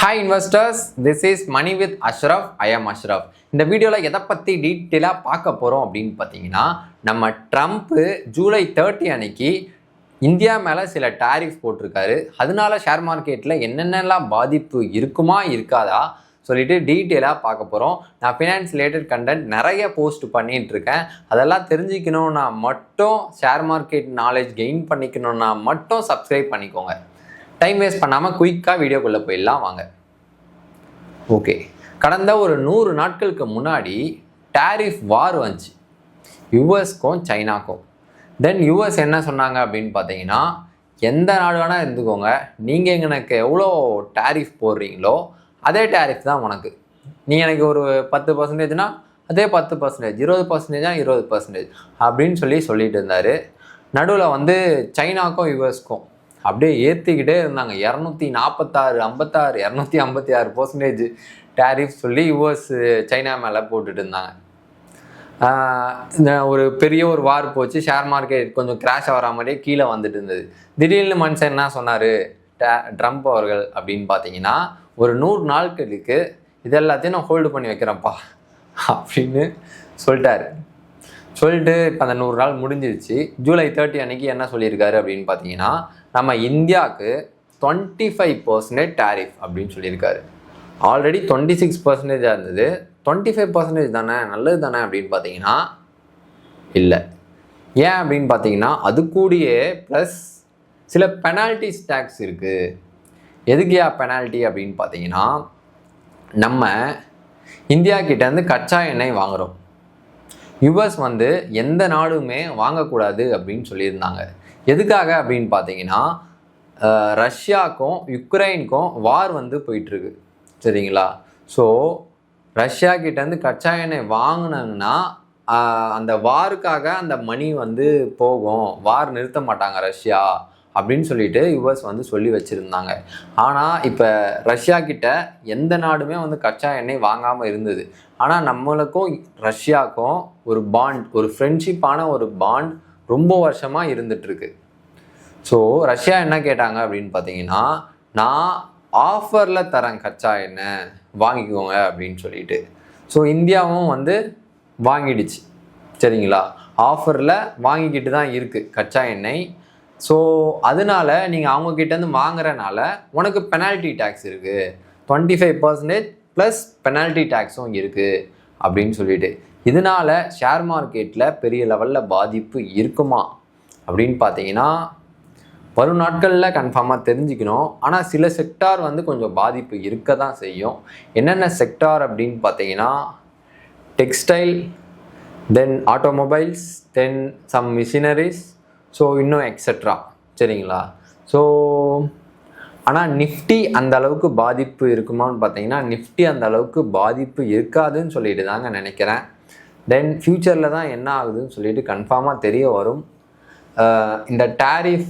Hi investors, this is money with Ashraf. I am Ashraf. இந்த வீடியோவில் எதை பற்றி டீட்டெயிலாக பார்க்க போகிறோம் அப்படின்னு பார்த்தீங்கன்னா, நம்ம ட்ரம்ப்பு ஜூலை 30 அன்னைக்கு இந்தியா மேலே சில டாரிஃப் போட்டிருக்காரு. அதனால ஷேர் மார்க்கெட்டில் என்னென்னலாம் பாதிப்பு இருக்குமா இருக்காதா சொல்லிட்டு டீட்டெயிலாக பார்க்க போகிறோம். நான் ஃபினான்ஸ் ரிலேட்டட் கண்டென்ட் நிறைய போஸ்ட் பண்ணிகிட்ருக்கேன். அதெல்லாம் தெரிஞ்சுக்கணுன்னா மட்டும், ஷேர் மார்க்கெட் நாலேஜ் கெயின் பண்ணிக்கணுன்னா மட்டும் சப்ஸ்கிரைப் பண்ணிக்கோங்க. டைம் வேஸ்ட் பண்ணாமல் குயிக்காக வீடியோக்குள்ளே போயிடலாம் வாங்க. ஓகே, கடந்த ஒரு 100 நாட்களுக்கு முன்னாடி டாரிஃப் வார் வந்துச்சு யுஎஸ்க்கும் சைனாக்கும். தென் யுஎஸ் என்ன சொன்னாங்க அப்படின்னு பார்த்தீங்கன்னா, எந்த நாடு வேணால் இருந்துக்கோங்க, நீங்கள் எனக்கு எவ்வளோ டாரிஃப் போடுறீங்களோ அதே டாரிஃப் தான் உனக்கு. நீங்கள் எனக்கு ஒரு 10%னா அதே 10%, 20%னா 20% அப்படின்னு சொல்லிட்டு இருந்தார். நடுவில் சைனாக்கும் யுஎஸ்க்கும் அப்படியே ஏற்றிக்கிட்டே இருந்தாங்க. 246, 56, 256% டேரிஃப் சொல்லி யுஎஸ் சைனா மேலே போட்டுட்டு இருந்தாங்க. ஒரு பெரிய ஒரு வார் போச்சு. ஷேர் மார்க்கெட் கொஞ்சம் கிராஷ் ஆகிற மாதிரியே கீழே வந்துட்டு இருந்தது. திடீர்னு மனுஷன் என்ன சொன்னார் ட்ரம்ப் அவர்கள் அப்படின்னு பார்த்தீங்கன்னா, ஒரு 100 நாட்களுக்கு இது எல்லாத்தையும் நான் ஹோல்டு பண்ணி வைக்கிறேன்ப்பா அப்படின்னு சொல்லிட்டு இப்போ அந்த 100 நாள் முடிஞ்சிருச்சு. ஜூலை 30 அன்னைக்கு என்ன சொல்லியிருக்காரு அப்படின்னு பார்த்தீங்கன்னா, நம்ம இந்தியாவுக்கு 25% டாரிஃப் அப்படின்னு சொல்லியிருக்காரு. ஆல்ரெடி 26% இருந்தது. 25% தானே, நல்லது தானே அப்படின்னு பார்த்தீங்கன்னா இல்லை. ஏன் அப்படின்னு பார்த்தீங்கன்னா, அது கூடயே ப்ளஸ் சில பெனால்டிஸ் டேக்ஸ் இருக்குது. எதுக்குயா பெனால்ட்டி அப்படின்னு பார்த்தீங்கன்னா, நம்ம இந்தியா கிட்டேருந்து கச்சா எண்ணெய் வாங்குகிறோம். யுஎஸ் எந்த நாடுமே வாங்கக்கூடாது அப்படின்னு சொல்லியிருந்தாங்க. எதுக்காக அப்படின்னு பார்த்தீங்கன்னா, ரஷ்யாவுக்கும் யுக்ரைனுக்கும் வார் போயிட்டுருக்கு, சரிங்களா? ஸோ ரஷ்யா கிட்டேருந்து கச்சா எண்ணெய் வாங்கினாங்கன்னா அந்த வாருக்காக அந்த மணி போகும், வார் நிறுத்த மாட்டாங்க ரஷ்யா அப்படின்னு சொல்லிட்டு யுஎஸ் சொல்லி வச்சுருந்தாங்க. ஆனால் இப்போ ரஷ்யா கிட்ட எந்த நாடுமே கச்சா எண்ணெய் வாங்காமல் இருந்தது. ஆனால் நம்மளுக்கும் ரஷ்யாவுக்கும் ஒரு பாண்ட், ஒரு ஃப்ரெண்ட்ஷிப்பான ஒரு பாண்ட் ரொம்ப வருஷமாக இருந்துகிட்ருக்கு. ஸோ ரஷ்யா என்ன கேட்டாங்க அப்படின்னு பார்த்தீங்கன்னா, நான் ஆஃபரில் தரேன் கச்சா எண்ணெய் வாங்கிக்கோங்க அப்படின்னு சொல்லிட்டு. ஸோ இந்தியாவும் வாங்கிடுச்சு, சரிங்களா? ஆஃபரில் வாங்கிக்கிட்டு தான் இருக்குது கச்சா எண்ணெய். ஸோ அதனால நீங்கள் அவங்கக்கிட்டேருந்து வாங்குறனால உனக்கு பெனால்ட்டி டேக்ஸ் இருக்குது, 25% ப்ளஸ் பெனால்ட்டி டேக்ஸும் இருக்குது அப்படின்னு சொல்லிட்டு. இதனால ஷேர் மார்க்கெட்டில் பெரிய லெவலில் பாதிப்பு இருக்குமா அப்படின்னு பார்த்தீங்கன்னா, வரும் நாட்களில் கன்ஃபார்மாக தெரிஞ்சுக்கணும். ஆனால் சில செக்டார் கொஞ்சம் பாதிப்பு இருக்க தான் செய்யும். என்னென்ன செக்டார் அப்படின்னு பார்த்தீங்கன்னா, டெக்ஸ்டைல், தென் automobiles, then some machineries, so இன்னும் எக்ஸட்ரா, சரிங்களா? ஸோ ஆனால் நிஃப்டி அந்த அளவுக்கு பாதிப்பு இருக்குமான்னு பார்த்தீங்கன்னா, நிஃப்டி அந்த அளவுக்கு பாதிப்பு இருக்காதுன்னு சொல்லிட்டு தாங்க நினைக்கிறேன். தென் ஃப்யூச்சரில் தான் என்ன ஆகுதுன்னு சொல்லிட்டு கன்ஃபார்மாக தெரிய வரும். இந்த டாரிஃப்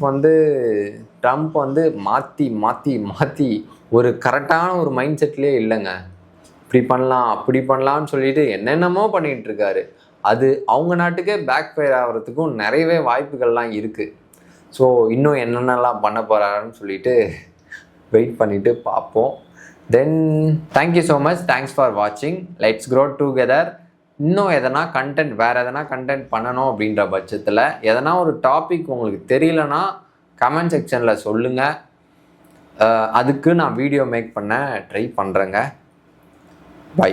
ட்ரம்ப் மாற்றி மாற்றி மாற்றி ஒரு கரெக்டான ஒரு மைண்ட் செட்லேயே இல்லைங்க. இப்படி பண்ணலாம் அப்படி பண்ணலான்னு சொல்லிட்டு என்னென்னமோ பண்ணிகிட்டு இருக்காரு. அது அவங்க நாட்டுக்கே பேக் ஃபயர் ஆகிறதுக்கும் நிறையவே வாய்ப்புகள்லாம் இருக்குது. ஸோ இன்னும் என்னென்னலாம் பண்ண போகிறாருன்னு சொல்லிட்டு வெயிட் பண்ணிவிட்டு பார்ப்போம். Then thank you so much, thanks for வாட்சிங். Let's grow together. இன்னும் எதனா கண்டென்ட், வேறு எதனா கண்டென்ட் பண்ணணும் அப்படின்ற பட்சத்தில், எதனா ஒரு டாபிக் உங்களுக்கு தெரியலனா கமெண்ட் செக்ஷனில் சொல்லுங்கள். அதுக்கு நான் வீடியோ மேக் பண்ண ட்ரை பண்ணுறேங்க. பை.